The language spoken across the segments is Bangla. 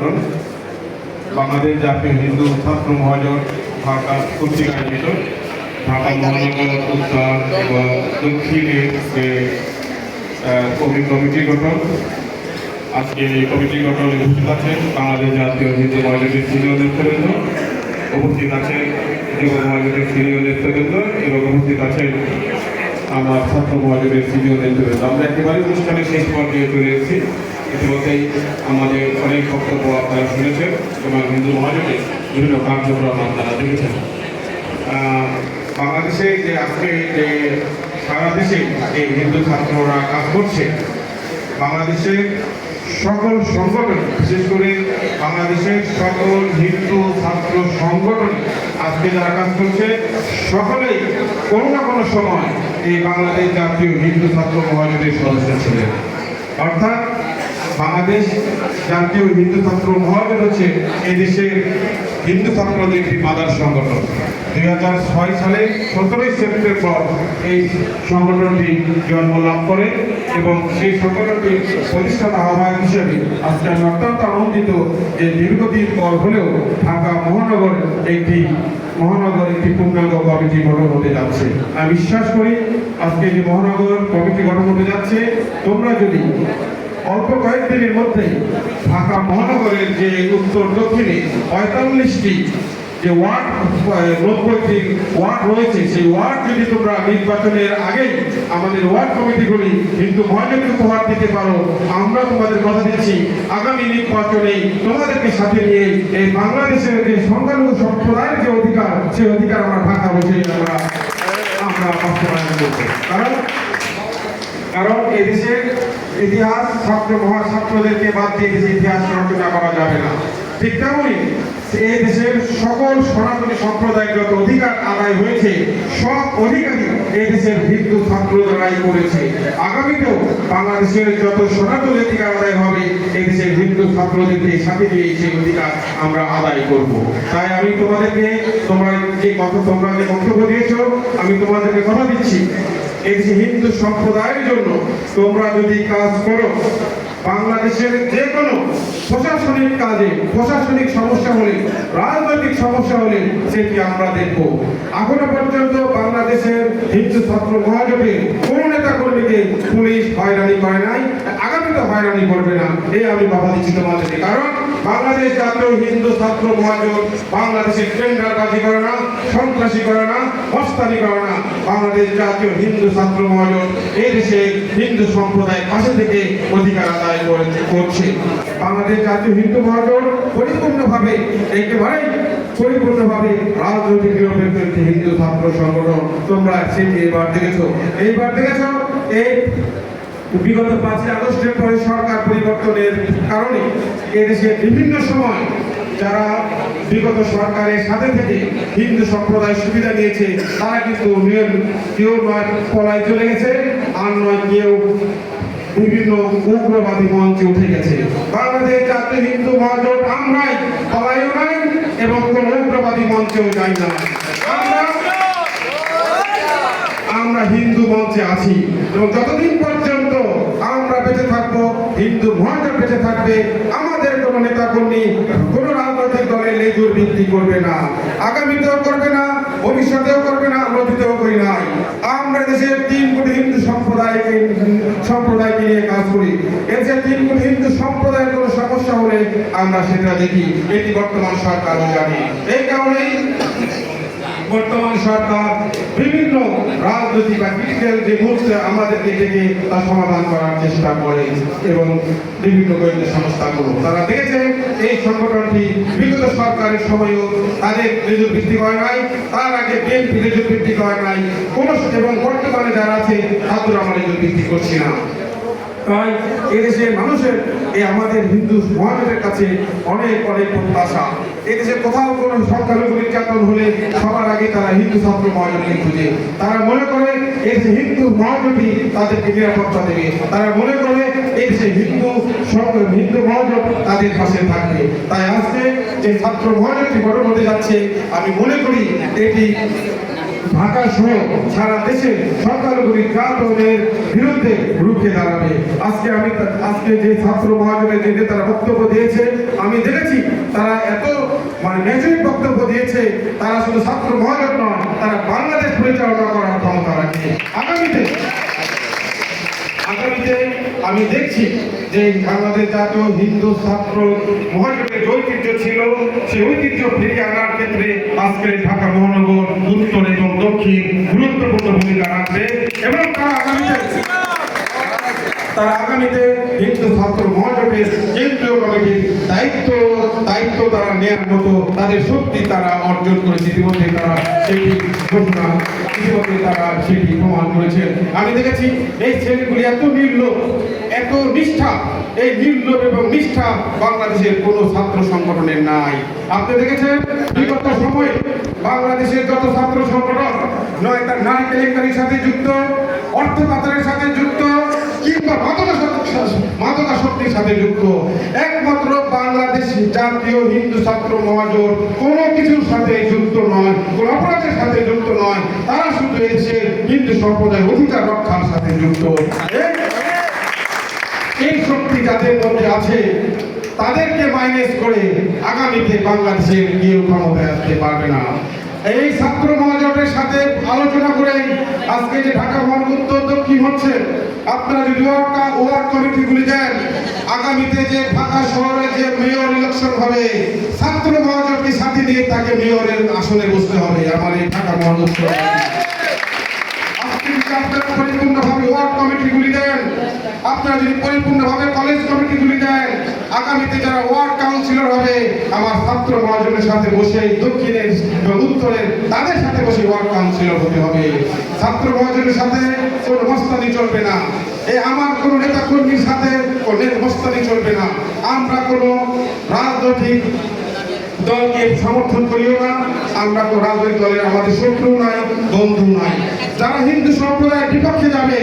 সংগঠন বাংলাদেশ জাতীয় হিন্দু ছাত্র মহাজোট ঢাকা কর্তৃক আয়োজিত ঢাকা মহানগর উত্তর এবং দক্ষিণের যে কমিটি গঠন। আজকে এই কমিটি গঠনে উপস্থিত আছেন বাংলাদেশ জাতীয় হিন্দু মহাজোটের সিনিয়র নেতৃবৃন্দ, উপস্থিত আছেন যুব মহাজোটের সিনিয়র নেতৃবৃন্দ এবং উপস্থিত আছেন আমার ছাত্র মহাজোটের সিনিয়র নেতৃবৃন্দ। আমরা একেবারে অনুষ্ঠানের শেষ পর্যায়ে চলে এসেছি। ইতিমধ্যেই আমাদের অনেক বক্তব্য আপনারা শুনেছেন এবং হিন্দু মহাজোটের বিভিন্ন কার্যক্রম আপনারা দেখেছেন। বাংলাদেশে যে আজকে যে সারা দেশে এই হিন্দু ছাত্ররা কাজ করছে, বাংলাদেশের সকল সংগঠন, বিশেষ করে বাংলাদেশের সকল হিন্দু ছাত্র সংগঠন আজকে যারা কাজ করছে, সকলেই কোনো না কোনো সময় এই বাংলাদেশ জাতীয় হিন্দু ছাত্র মহাজোটের সদস্য ছিলেন। অর্থাৎ বাংলাদেশ জাতীয় হিন্দু ছাত্র মহাজোট হচ্ছে এই দেশের হিন্দু ছাত্রদের একটি মাদার সংগঠন। 2006 সালে 17 সেপ্টেম্বর এই সংগঠনটি জন্ম লাভ করে এবং সেই সংগঠনটির প্রতিষ্ঠাতা আহ্বায়ক হিসেবে আজকে আমি অত্যন্ত আনন্দিত যে দীর্ঘদিন পর হলেও ঢাকা মহানগর একটি পূর্ণাঙ্গ কমিটি গঠন হতে যাচ্ছে। আমি বিশ্বাস করি আজকে যে মহানগর কমিটি গঠন হতে যাচ্ছে, তোমরা যদি অল্প কয়েকদিনের মধ্যে ঢাকা মহানগরের যে উত্তর দক্ষিণে 45টি যে ওয়ার্ড 90টি ওয়ার্ড রয়েছে, সেই ওয়ার্ড যদি তোমরা নির্বাচনের আগেই আমাদের ওয়ার্ড কমিটিগুলি হিন্দু মহাজোটকে উপহার দিতে পারো, আমরা তোমাদের কথা দিচ্ছি আগামী নির্বাচনে তোমাদেরকে সাথে নিয়ে এই বাংলাদেশের যে সংখ্যালঘু সম্প্রদায়ের যে অধিকার, সেই অধিকার আমরা ঢাকা বসে আমরা বাস্তবায়ন করব। কারণ এই দেশের ইতিহাস ছাত্রদেরকে বাদ দিয়ে দেশের ইতিহাস রচনা করা যাবে না। ঠিক তেমনই এই দেশের সকল সনাতনী সম্প্রদায়ের যত অধিকার আদায় হয়েছে, সব অধিকারই এই দেশের হিন্দু ছাত্ররাই করেছে। আগামীতেও বাংলাদেশের যত সনাতনী অধিকার আদায় হবে, এই দেশের হিন্দু ছাত্রদেরকে সাথে নিয়ে সেই অধিকার আমরা আদায় করব। তাই আমি তোমাদেরকে তোমরা যে বক্তব্য দিয়েছো, আমি তোমাদেরকে কথা দিচ্ছি এই যে হিন্দু সম্প্রদায়ের জন্য তোমরা যদি কাজ করো, বাংলাদেশের যে কোনো প্রশাসনিক কাজে, প্রশাসনিক সমস্যা হলে, রাজনৈতিক সমস্যা হলে সেটি আমরা দেখব। এখনো পর্যন্ত বাংলাদেশের হিন্দু ছাত্র মহাজোটের কোন নেতা কর্মীকে পুলিশ হয়রানি করে নাই, আগামীতে হয়রানি করবে না, এই আমি বাধা দিচ্ছি তোমাদেরকে। কারণ বাংলাদেশ জাতীয় হিন্দু ছাত্র মহাজোট বাংলাদেশের টেন্ডারবাজি করে না, সন্ত্রাসী করে না, মস্তানি করে না। বাংলাদেশ জাতীয় হিন্দু ছাত্র মহাজোট এই দেশে হিন্দু সম্প্রদায়ের পাশে থেকে অধিকার আদায় করছে। বাংলাদেশ জাতীয় হিন্দু মহাজোট পরিপূর্ণভাবে রাজনৈতিক নিরপেক্ষ হিন্দু ছাত্র সংগঠন। তোমরা সেটি এইবার দেখেছো এই বিগত 5 আগস্টের পরে সরকার পরিবর্তনের কারণে এদেশে বিভিন্ন সময় যারা বিগত সরকারের সাথে থেকে হিন্দু সম্প্রদায় সুবিধা নিয়েছে, তারা কিন্তু কেউ নয় পলায় চলে গেছে, আর নয় কেউ বিভিন্ন উগ্রবাদী মঞ্চে উঠে গেছে। বাংলাদেশ জাতীয় হিন্দু মহাজোট আমরাই পলায়ও নাই এবং কোন উগ্রবাদী মঞ্চেও যাই না। আমরা হিন্দু মঞ্চে আছি এবং যতদিন পর্যন্ত আমরা বেঁচে থাকবো, হিন্দু মহাজোট বেঁচে থাকবে। আমাদের কোনো নেতা কর্মী কোনো রাজনৈতিক দলের লেজুর ভিত্তি করবে না, আগামীতেও করবে না, ভবিষ্যতেও করবে না, অতীতেও করি নাই। আমরা দেশের 3 কোটি হিন্দু সম্প্রদায়কে নিয়ে কাজ করি। এদেশের 3 কোটি হিন্দু সম্প্রদায়ের কোনো সমস্যা হলে আমরা সেটা দেখি। এটি বর্তমান সরকারও জানে। এই কারণেই বর্তমান সরকার বিভিন্ন রাজনৈতিক বা ক্রিটিক্যাল যে মুহূর্তে আমাদেরকে থেকে তা সমাধান করার চেষ্টা করে এবং বিভিন্ন গোয়েন্দা সংস্থাগুলো তারা দেখেছে এই সংগঠনটি বিগত সরকারের সময়ও তাদের লেজুর ভিত্তি করে নাই, তার আগে বিএনপি লেজুর ভিত্তি করে নাই কোন, এবং বর্তমানে যারা আছে তাদের আমরা লেজুর ভিত্তি করছি না। তাই এদেশের মানুষের আমাদের হিন্দু মহাজোটের কাছে অনেক প্রত্যাশা। এদেশে কোথাও কোনো সংখ্যালঘু নির্যাতন হলে সবার আগে তারা হিন্দু ছাত্র মহাজোটকে খুঁজে। তারা মনে করে এদেশে হিন্দু মহাজোটই তাদেরকে নিরাপত্তা দেবে। তারা মনে করে এদেশে হিন্দু মহাজোট তাদের পাশে থাকবে। তাই আজকে যে ছাত্র মহাজোটটি গঠন হতে যাচ্ছে, আমি মনে করি এটি ঢাকা সহ সারা দেশে সংখ্যালঘু নির্যাতনের বিরুদ্ধে রুখে দাঁড়াবে। আজকে যে ছাত্র মহাজনের যে নেতারা বক্তব্য দিয়েছে, আমি দেখেছি তারা এত ন্যায্য বক্তব্য দিয়েছে। তারা শুধু ছাত্র মহাজন নয়, তারা বাংলাদেশ পরিচালনা করার ক্ষমতা রাখে। আগামীতে আমি দেখছি যে বাংলাদেশ জাতীয় হিন্দু ছাত্র মহাজোটের যে ঐতিহ্য ছিল, সেই ঐতিহ্য ফিরিয়ে আনার ক্ষেত্রে আজকে ঢাকা মহানগর উত্তর এবং দক্ষিণ গুরুত্বপূর্ণ ভূমিকা রাখবে এবং তারা আগামীতে হিন্দু ছাত্র মহাজোটের কেন্দ্রীয় কমিটির দায়িত্ব তারা নেওয়ার মতো তাদের শক্তি তারা অর্জন করেছে। ইতিমধ্যে তারা সেটি ঘোষণা তারা সেটি প্রমাণ করেছেন। আমি দেখেছি এই ছেলেগুলি এত নির্লোভ, এত নিষ্ঠা, এই নির্লোভ এবং নিষ্ঠা বাংলাদেশের কোনো ছাত্র সংগঠনের নাই। আপনি দেখেছেন বিগত সময়ে বাংলাদেশের যত ছাত্র সংগঠন নয় তার নারী কেলেঙ্কারির সাথে যুক্ত, অর্থ পাচারের সাথে যুক্ত কিংবা মাদকাসক্তির সাথে যুক্ত, একমাত্র বাংলাদেশ জাতীয় হিন্দু ছাত্র মহাজোট কোনো কিছুর সাথে যুক্ত নয়, কোন অপরাধের সাথে যুক্ত নয়। তারা শুধু এসে হিন্দু সম্প্রদায়ের অধিকার রক্ষার সাথে যুক্ত। এই শক্তি যাদের মধ্যে আছে তাদেরকে মাইনাস করে আগামীতে বাংলাদেশের কেউ ক্ষমতায় আসতে পারবে না। এই ছাত্র মহাজোটের সাথে আলোচনা করে আজকে যে ঢাকা মহানগর উত্তর দক্ষিণ হচ্ছে, আপনারা যদি ওয়ার্ড কমিটিগুলি দেন, আগামীতে যে ঢাকা শহরে যে মেয়র ইলেকশন হবে, ছাত্র মহাজোটকে সাথে নিয়ে তাকে মেয়রের আসনে বসতে হবে। আমার এই ঢাকা মহানগর আপনারা পরিপূর্ণভাবে ওয়ার্ড কমিটিগুলি দেন, আপনারা যদি পরিপূর্ণভাবে কলেজ কমিটিগুলি দেন, আগামীতে যারা ওয়ার্ড কাউন্সিলর হবে আমার ছাত্র মহাজনের সাথে বসে দক্ষিণের এবং উত্তরের তাদের সাথে বসে ওয়ার্ড কাউন্সিলর হতে হবে। ছাত্র মহাজনের সাথে কোনো মস্তানি চলবে না। আমার কোনো নেতা কর্মীর সাথে কোনো মস্তানি চলবে না। আমরা কোনো রাজনৈতিক দলকে সমর্থন করিও না। আমরা তো রাজনৈতিক দলের আমাদের শত্রু নয়, বন্ধু নয়। যারা হিন্দু সম্প্রদায়ের বিপক্ষে যাবে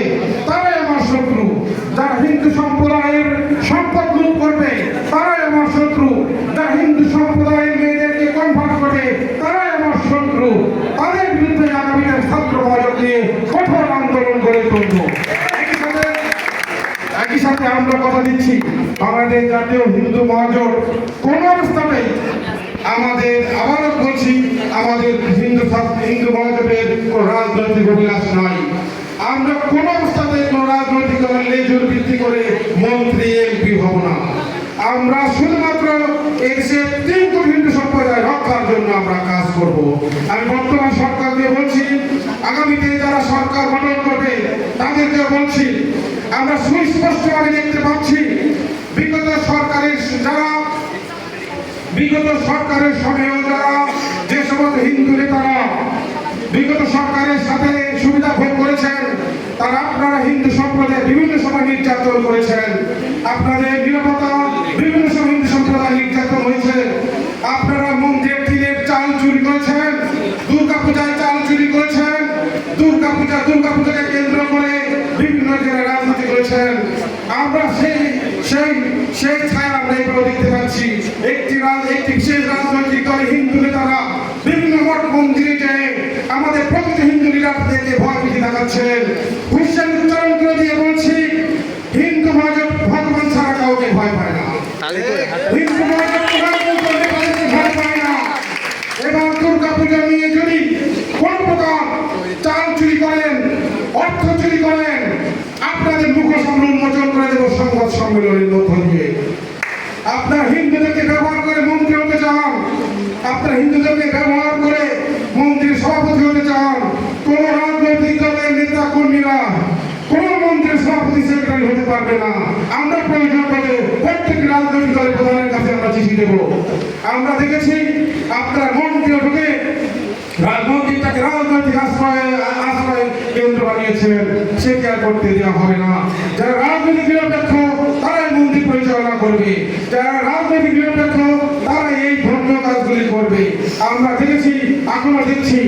তারাই আমার শত্রু। যারা হিন্দু সম্প্রদায়ের সম্পদ লুট করবে তারাই আমার শত্রু। যারা হিন্দু সম্প্রদায়ের মেয়েদেরকে কনভার্ট করবে তারাই আমার শত্রু। তাদের বিরুদ্ধে আগামীতে ছাত্র মহাজোট নিয়ে কঠোর আন্দোলন গড়ে তুলব। একই সাথে আমরা কথা দিচ্ছি, বাংলাদেশ জাতীয় হিন্দু মহাজোট কোন অবস্থাতেই আমাদের আবারও বলছি আমাদের হিন্দু মহাজোটের কোন রাজনৈতিক অভিলাষ নাই। আমরা কোন অবস্থাতে কোন রাজনৈতিক দলের লেজুর ভিত্তি করে মন্ত্রী এমপি হব না। আমরা শুধুমাত্র এদেশের 3 কোটি হিন্দু সম্প্রদায় রক্ষার জন্য আমরা কাজ করব। আমি বর্তমান সরকারকে বলছি, আগামীতে যারা সরকার গঠন করবে তাদেরকে বলছি, আমরা সুস্পষ্টভাবে দেখতে পাচ্ছি বিগত সরকারের সময়েও যারা যে সমস্ত হিন্দু নেতারা বিগত সরকারের সাথে সুবিধা ভোগ করেছেন, তারা আপনারা হিন্দু সম্প্রদায় বিভিন্ন সময় নির্যাতন করেছেন। আপনাদের নিরাপত্তা বিভিন্ন সময় হিন্দু সম্প্রদায় নির্যাতন হয়েছে। আপনারা মন্দিরের টিনের চাল চুরি করেছেন, দুর্গাপূজায় চাল চুরি করেছেন, দুর্গাপূজাকে কেন্দ্র করে বিভিন্ন জায়গায় রাজনীতি করেছেন। আমরা সেই ছায়া আমরা এগুলো দেখতে পাচ্ছি। একটি বিশেষ রাজনৈতিক দলের হিন্দু নেতারা বিভিন্ন মঠ মন্দিরে যেয়ে আমাদের প্রকৃত হিন্দু লিডারদেরকে ভয় ভীতি দেখাচ্ছেন। হুঁশিয়ার উচ্চারণ করে দিয়ে বলছি, হিন্দু মহাজোট ভগবান ছাড়া কাউকে ভয় পায় না। হিন্দু মহাজোট ভয় পায় না। এবার দুর্গাপূজা নিয়ে যদি কোন প্রকার চাল চুরি করেন, অর্থ চুরি করেন, আপনাদের মুখোশ আমরা উন্মোচন করে দেব সংবাদ সম্মেলনের মধ্য দিয়ে। আপনার হিন্দুদেরকে ব্যবহার করে মন্ত্রী হতে চান, আপনার হিন্দুদেরকে ব্যবহার করে মন্ত্রীর সভাপতি হতে চান, কোন রাজনৈতিক দলের নেতা কর্মীরা কোন মন্ত্রীর সভাপতি সেক্রেটারি হতে পারবে না। আমরা প্রয়োজন করে প্রত্যেক রাজনৈতিক দলের প্রধানের কাছে আমরা চিঠি দেব। আমরা দেখেছি আপনার মন্ত্রী ঢুকে মন্দিরটাকে রাজনৈতিক আশ্রয় কেন্দ্র বানিয়েছেন, সেটি আর করতে দেওয়া হবে না। যারা রাজনৈতিক নিরপেক্ষ তারাই মন্দির পরিচালনা করবে, যারা রাজনৈতিক নিরপেক্ষ তারাই এই ধর্মীয় কাজগুলি করবে। আমরা দেখেছি, এখনো দেখছি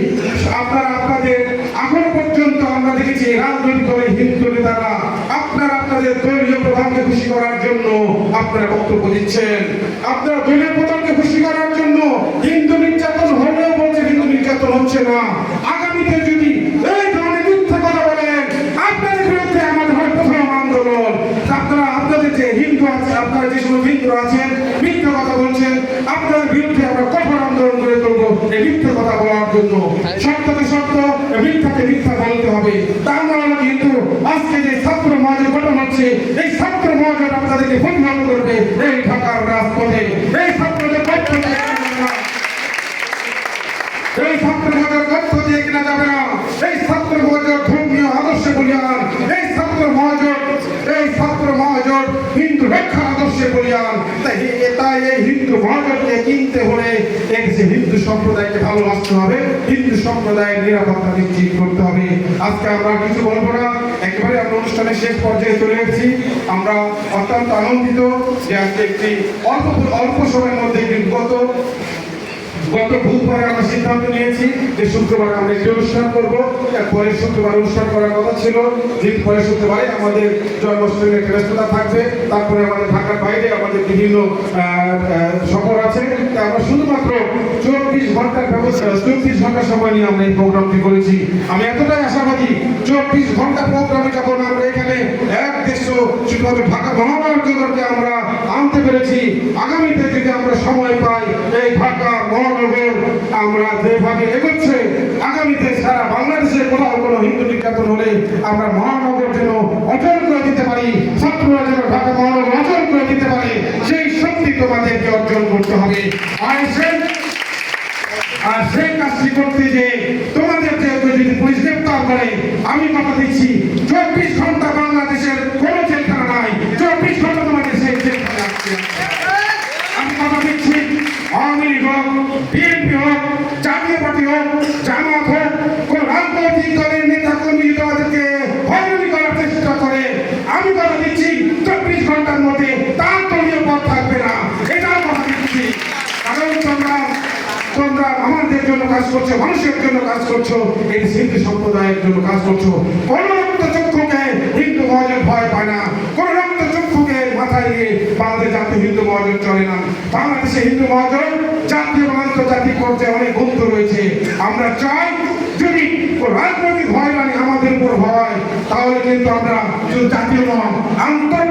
আপনাদের এখনো পর্যন্ত আমরা দেখেছি রাজনৈতিক দলের হিন্দু নেতারা আপনাদের দলীয় প্রধানকে খুশি করার জন্য আপনারা বক্তব্য দিচ্ছেন। আপনারা দলীয় প্রধানকে খুশি করার জন্য হিন্দু নির্যাতন হলেও বলছে হিন্দু নির্যাতন হচ্ছে না। আগামীতে এই মিথ্যা কথা বলার জন্য। সত্যকে সত্য, মিথ্যাকে মিথ্যা বলতে হবে। তার মানে কিন্তু আজকে যে ছাত্র মহাজোট গঠন হচ্ছে, এই ছাত্র মহাজোট আপনাদেরকে প্রতিহত করবে এই ঢাকার রাজপথে। এই ছাত্রদের পক্ষ থেকে এই ছাত্র মহাজোট তথ্য দিয়ে কিনা যাবে না। এই ছাত্র মহাজোট ধর্মীয় আদর্শে বলিয়ান। এই ছাত্র মহাজোট হিন্দু রক্ষার আদর্শে বলিয়ান। তাই এই হিন্দু মহাজোটকে কিনতে হলে যে হিন্দু সম্প্রদায়কে ভালোবাসতে হবে, হিন্দু সম্প্রদায়ের নিরাপত্তা নিশ্চিত করতে হবে। আজকে আমরা কিছু বলবো না, একেবারে আমরা অনুষ্ঠানের শেষ পর্যায়ে চলে এসেছি। আমরা অত্যন্ত আনন্দিত যে আজকে একটি অল্প সময়ের মধ্যে গত বুধবারে আমরা সিদ্ধান্ত নিয়েছি যে শুক্রবার আমরা একটি অনুষ্ঠান করবো। পরের শুক্রবার অনুষ্ঠান করার কথা ছিল, ঠিক পরের শুক্রবারে আমাদের জন্মাষ্টমীর একটা ব্যস্ততা থাকবে। তারপরে আমাদের ঢাকার বাইরে আমাদের বিভিন্ন সফর আছে। আমরা শুধুমাত্র 24 ঘন্টার ব্যবস্থা, 24 ঘন্টা সময় নিয়ে আমরা এই প্রোগ্রামটি করেছি। আমি এতটাই আশাবাদী 24 ঘন্টা প্রোগ্রামে যখন আমরা এখানে এক দেশ শুধুমাত্র ঢাকা মহানগরকে আমরা আনতে পেরেছি, আগামীতে যদি আমরা সময় পাই এই ঢাকা মহানগর আমরা যেভাবে এগোচ্ছে, আগামীতে সারা বাংলাদেশে কোথাও কোনো হিন্দু নির্যাতন হলে আমরা মহানগর যেন অচল করে দিতে পারি, ছাত্ররা যেন ঢাকা মহানগর অচল করে দিতে পারে, সেই শক্তি তোমাদেরকে অর্জন করতে হবে। আর সেই কাজটি করতে যে তোমাদেরকে যদি পুলিশ গ্রেপ্তার করে, আমি কথা দিচ্ছি 24 ঘন্টা বাংলাদেশের কোনো জেলখানা নাই, 24 ঘন্টা তোমাদের সেই জেলখানা আসছে। আমি কথা দিচ্ছি আওয়ামী লীগ হোক, বিএনপি হোক, জাতীয় পার্টি হোক, জামাত হোক, কোন রাজনৈতিক দলের নেতা কর্মী তোমাদেরকে হয়রানি করার চেষ্টা করে, আমি কথা দিচ্ছি 24 ঘন্টার মধ্যে তার দলীয় পথ থাকবে না, এটাও কথা দিচ্ছি। কারণ তোমরা আমাদের জন্য কাজ করছো, মানুষের জন্য কাজ করছো, এই হিন্দু সম্প্রদায়ের জন্য কাজ করছো। কোন রক্তচক্ষুকে হিন্দু মহাজোট ভয় পায় না, কোন রক্তচক্ষুকে মাথায় নিয়ে বাংলাদেশ জাতীয় হিন্দু মহাজোট চলে না। বাংলাদেশে হিন্দু মহাজোট জাতীয় এবং আন্তর্জাতিক পর্যায়ে অনেক গুরুত্ব রয়েছে। আমরা চাই যদি রাজনৈতিক ভয় মানে আমাদের উপর হয়, তাহলে কিন্তু আমরা শুধু জাতীয় নয়, আন্তর্জাতিক